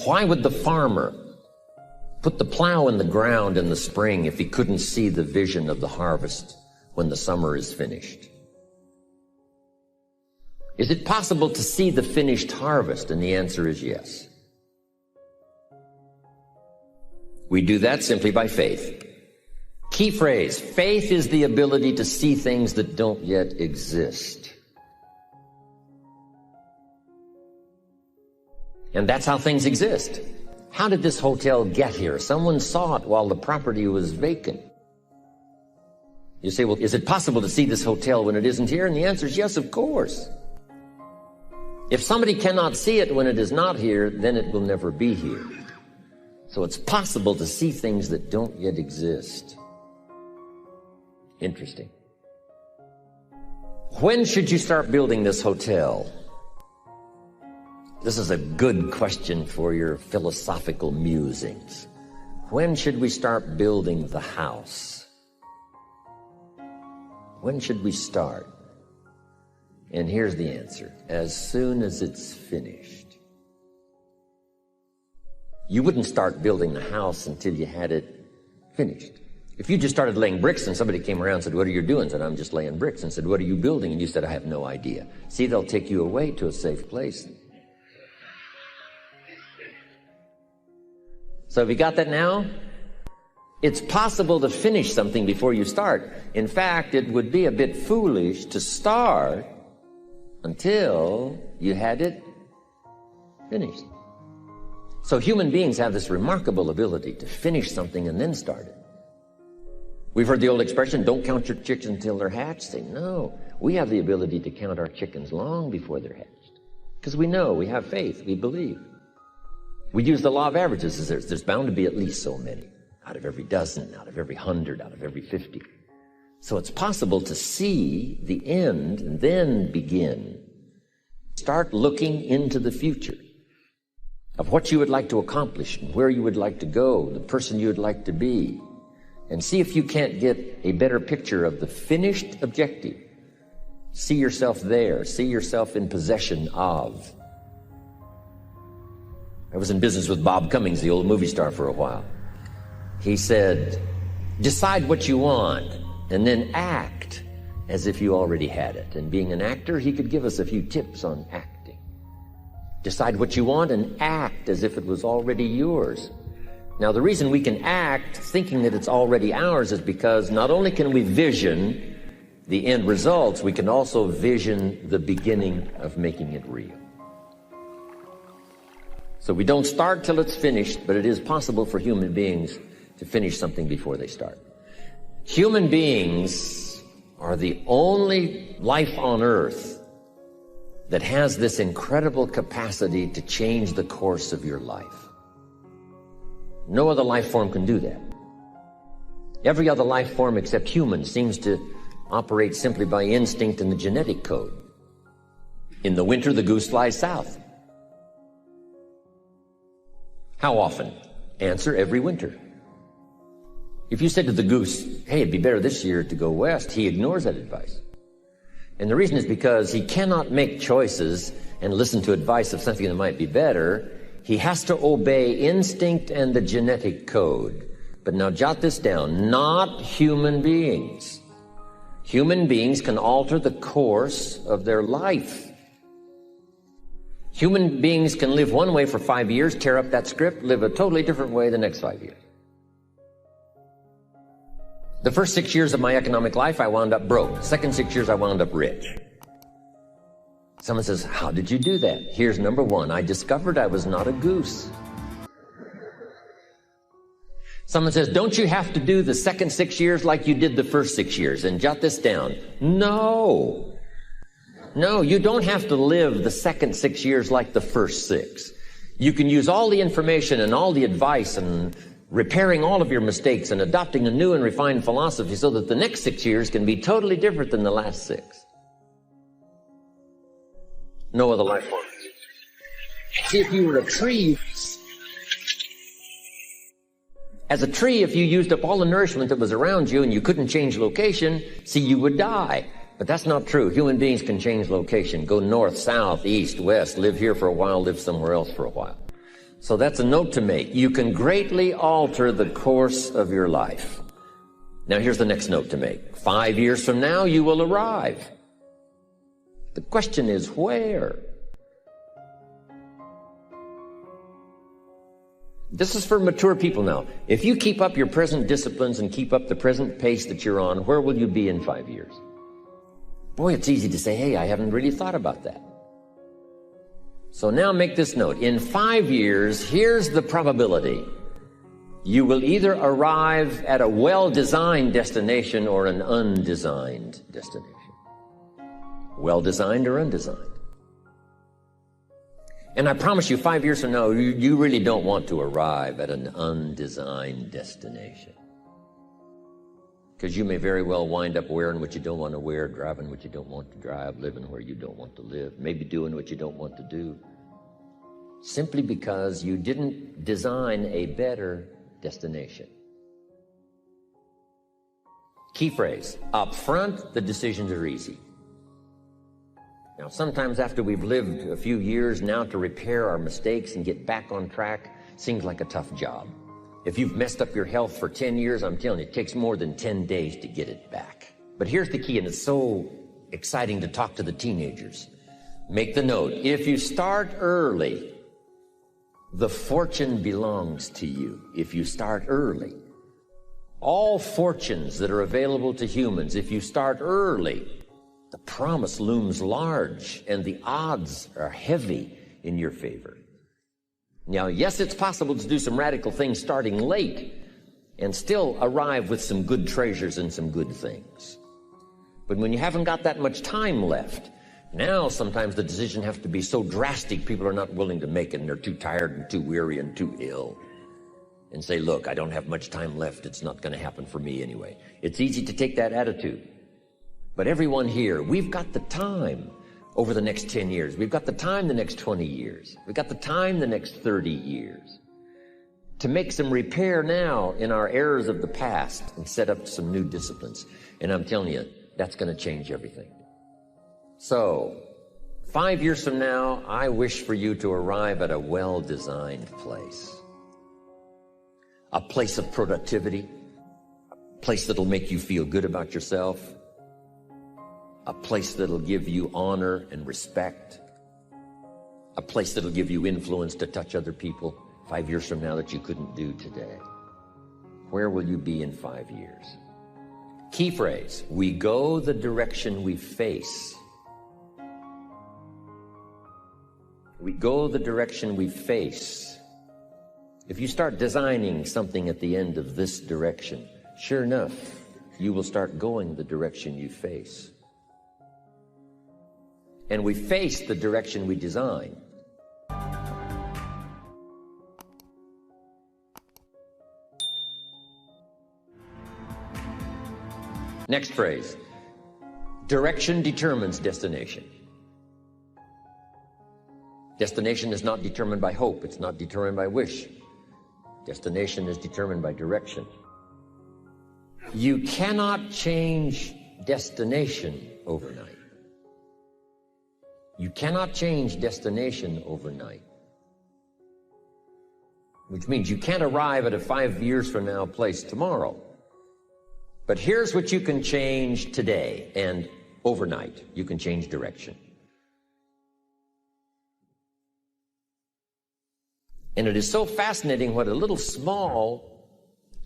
Why would the farmer put the plow in the ground in the spring if he couldn't see the vision of the harvest when the summer is finished? Is it possible to see the finished harvest? And the answer is yes. We do that simply by faith. Key phrase, faith is the ability to see things that don't yet exist. And that's how things exist. How did this hotel get here? Someone saw it while the property was vacant. You say, well, is it possible to see this hotel when it isn't here? And the answer is yes, of course. If somebody cannot see it when it is not here, then it will never be here. So it's possible to see things that don't yet exist. Interesting. When should you start building this hotel? This is a good question for your philosophical musings. When should we start building the house? When should we start? And here's the answer. As soon as it's finished. You wouldn't start building the house until you had it finished. If you just started laying bricks and somebody came around and said, what are you doing? I said, I'm just laying bricks. And said, what are you building? And you said, I have no idea. See, they'll take you away to a safe place. So have you got that now? It's possible to finish something before you start. In fact, it would be a bit foolish to start until you had it finished. So human beings have this remarkable ability to finish something and then start it. We've heard the old expression, don't count your chickens until they're hatched. Say, no, we have the ability to count our chickens long before they're hatched. Because we know, we have faith, we believe. We use the law of averages. There's bound to be at least so many. Out of every dozen, out of every 100, out of every 50. So it's possible to see the end and then begin. Start looking into the future of what you would like to accomplish and where you would like to go, the person you would like to be, and see if you can't get a better picture of the finished objective. See yourself there. See yourself in possession of. I was in business with Bob Cummings, the old movie star, for a while. He said, decide what you want and then act as if you already had it. And being an actor, he could give us a few tips on acting. Decide what you want and act as if it was already yours. Now, the reason we can act thinking that it's already ours is because not only can we vision the end results, we can also vision the beginning of making it real. So we don't start till it's finished, but it is possible for human beings to finish something before they start. Human beings are the only life on earth that has this incredible capacity to change the course of your life. No other life form can do that. Every other life form except humans seems to operate simply by instinct and the genetic code. In the winter, the goose flies south. How often? Answer, every winter. If you said to the goose, hey, it'd be better this year to go west, he ignores that advice. And the reason is because he cannot make choices and listen to advice of something that might be better. He has to obey instinct and the genetic code. But now jot this down, not human beings. Human beings can alter the course of their life. Human beings can live one way for 5 years, tear up that script, live a totally different way the next 5 years. The first 6 years of my economic life, I wound up broke. The second 6 years, I wound up rich. Someone says, how did you do that? Here's number one. I discovered I was not a goose. Someone says, don't you have to do the second 6 years like you did the first 6 years? And jot this down. No. No, you don't have to live the second 6 years like the first 6. You can use all the information and all the advice and repairing all of your mistakes and adopting a new and refined philosophy so that the next 6 years can be totally different than the last 6. No other life form. See, if you were a tree, as a tree, if you used up all the nourishment that was around you and you couldn't change location, see, you would die. But that's not true. Human beings can change location, go north, south, east, west, live here for a while, live somewhere else for a while. So that's a note to make. You can greatly alter the course of your life. Now here's the next note to make. 5 years from now, you will arrive. The question is, where? This is for mature people now. If you keep up your present disciplines and keep up the present pace that you're on, where will you be in 5 years? Boy, it's easy to say, hey, I haven't really thought about that. So now make this note. In 5 years, here's the probability. You will either arrive at a well-designed destination or an undesigned destination. Well-designed or undesigned. And I promise you, 5 years from now, you really don't want to arrive at an undesigned destination. Because you may very well wind up wearing what you don't want to wear, driving what you don't want to drive, living where you don't want to live, maybe doing what you don't want to do. Simply because you didn't design a better destination. Key phrase, up front, the decisions are easy. Now, sometimes after we've lived a few years now, to repair our mistakes and get back on track seems like a tough job. If you've messed up your health for 10 years, I'm telling you, it takes more than 10 days to get it back. But here's the key, and it's so exciting to talk to the teenagers. Make the note, if you start early, the fortune belongs to you. If you start early. All fortunes that are available to humans, if you start early, the promise looms large and the odds are heavy in your favor. Now, yes, it's possible to do some radical things starting late and still arrive with some good treasures and some good things. But when you haven't got that much time left, now sometimes the decision has to be so drastic people are not willing to make it, and they're too tired and too weary and too ill. And say, look, I don't have much time left. It's not going to happen for me anyway. It's easy to take that attitude. But everyone here, we've got the time over the next 10 years. We've got the time the next 20 years. We've got the time the next 30 years to make some repair now in our errors of the past and set up some new disciplines. And I'm telling you, that's going to change everything. So, 5 years from now, I wish for you to arrive at a well-designed place. A place of productivity, a place that'll make you feel good about yourself, a place that'll give you honor and respect, a place that'll give you influence to touch other people 5 years from now that you couldn't do today. Where will you be in 5 years? Key phrase, we go the direction we face. We go the direction we face. If you start designing something at the end of this direction, sure enough, you will start going the direction you face. And we face the direction we design. Next phrase, direction determines destination. Destination is not determined by hope. It's not determined by wish. Destination is determined by direction. You cannot change destination overnight. You cannot change destination overnight. Which means you can't arrive at a 5 years from now place tomorrow. But here's what you can change today and overnight. You can change direction. And it is so fascinating what a little small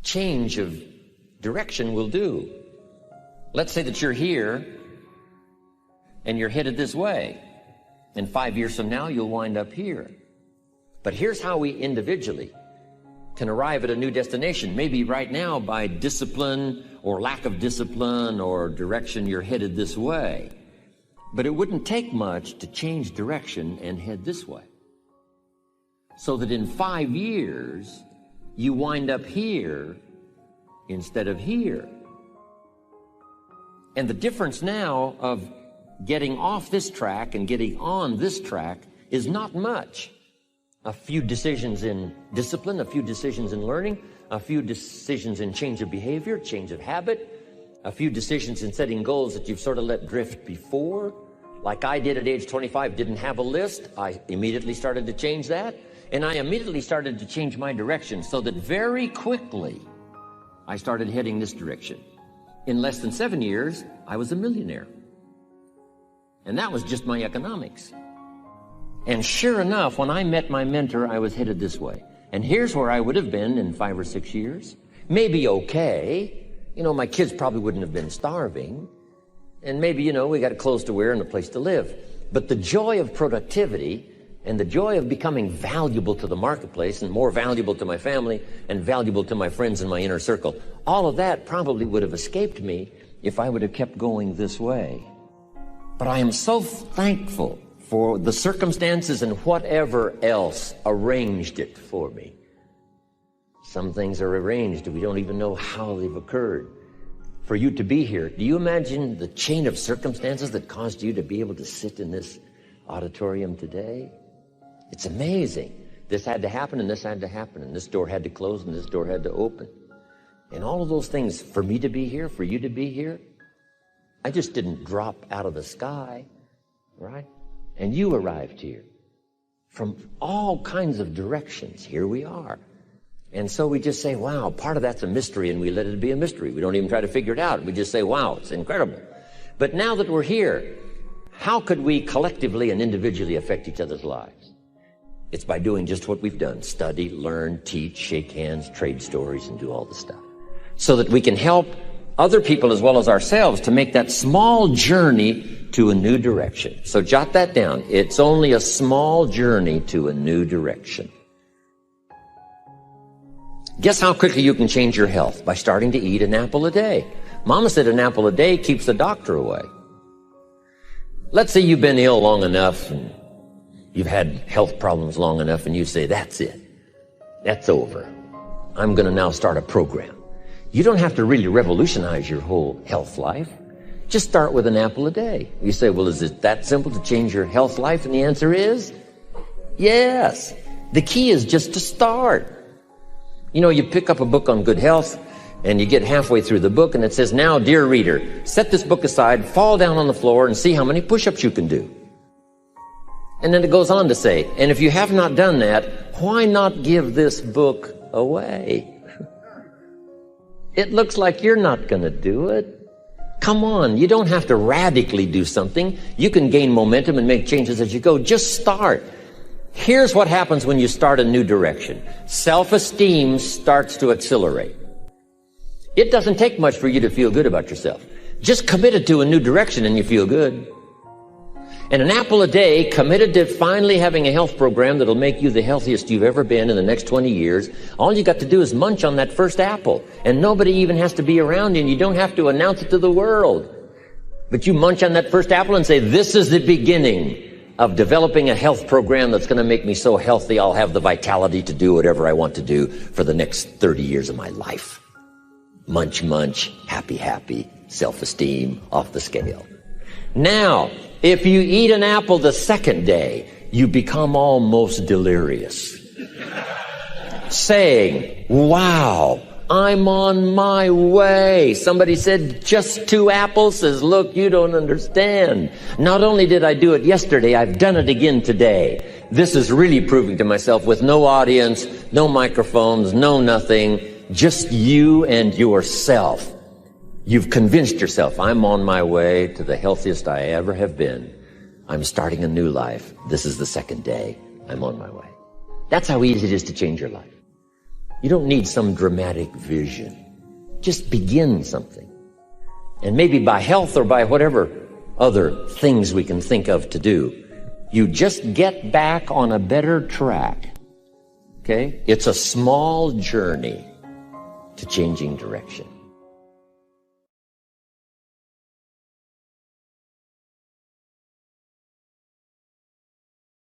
change of direction will do. Let's say that you're here and you're headed this way. And 5 years from now, you'll wind up here. But here's how we individually can arrive at a new destination. Maybe right now by discipline or lack of discipline or direction, you're headed this way. But it wouldn't take much to change direction and head this way. So that in 5 years, you wind up here instead of here. And the difference now of getting off this track and getting on this track is not much. A few decisions in discipline, a few decisions in learning, a few decisions in change of behavior, change of habit, a few decisions in setting goals that you've sort of let drift before. Like I did at age 25, didn't have a list. I immediately started to change that. And I immediately started to change my direction so that very quickly I started heading this direction. In less than 7 years, I was a millionaire. And that was just my economics. And sure enough, when I met my mentor, I was headed this way. And here's where I would have been in 5 or 6 years. Maybe okay. You know, my kids probably wouldn't have been starving. And maybe, you know, we got clothes to wear and a place to live. But the joy of productivity and the joy of becoming valuable to the marketplace and more valuable to my family and valuable to my friends in my inner circle, all of that probably would have escaped me if I would have kept going this way. But I am so thankful for the circumstances and whatever else arranged it for me. Some things are arranged, we don't even know how they've occurred. For you to be here, do you imagine the chain of circumstances that caused you to be able to sit in this auditorium today? It's amazing. This had to happen, and this had to happen, and this door had to close, and this door had to open. And all of those things, for me to be here, for you to be here, I just didn't drop out of the sky, right? And you arrived here from all kinds of directions. Here we are. And so we just say, wow, part of that's a mystery, and we let it be a mystery. We don't even try to figure it out. We just say, wow, it's incredible. But now that we're here, how could we collectively and individually affect each other's lives? It's by doing just what we've done. Study, learn, teach, shake hands, trade stories, and do all the stuff. So that we can help other people as well as ourselves to make that small journey to a new direction. So jot that down. It's only a small journey to a new direction. Guess how quickly you can change your health? By starting to eat an apple a day. Mama said an apple a day keeps the doctor away. Let's say you've been ill long enough and you've had health problems long enough and you say, that's it. That's over. I'm going to now start a program. You don't have to really revolutionize your whole health life. Just start with an apple a day. You say, well, is it that simple to change your health life? And the answer is yes. The key is just to start. You know, you pick up a book on good health and you get halfway through the book and it says, now, dear reader, set this book aside, fall down on the floor and see how many push-ups you can do. And then it goes on to say, and if you have not done that, why not give this book away? It looks like you're not going to do it. Come on, you don't have to radically do something. You can gain momentum and make changes as you go. Just start. Here's what happens when you start a new direction. Self-esteem starts to accelerate. It doesn't take much for you to feel good about yourself. Just committed to a new direction and you feel good. And an apple a day, committed to finally having a health program that'll make you the healthiest you've ever been in the next 20 years. All you got to do is munch on that first apple. And nobody even has to be around you, and you don't have to announce it to the world. But you munch on that first apple and say, this is the beginning of developing a health program that's going to make me so healthy I'll have the vitality to do whatever I want to do for the next 30 years of my life. Munch, munch, happy, happy, self-esteem, off the scale. Now, if you eat an apple the second day, you become almost delirious, saying, wow, I'm on my way. Somebody said, just 2 apples? Says, look, you don't understand. Not only did I do it yesterday, I've done it again today. This is really proving to myself with no audience, no microphones, no nothing, just you and yourself. You've convinced yourself, I'm on my way to the healthiest I ever have been. I'm starting a new life. This is the second day. I'm on my way. That's how easy it is to change your life. You don't need some dramatic vision. Just begin something. And maybe by health or by whatever other things we can think of to do, you just get back on a better track. Okay? It's a small journey to changing direction.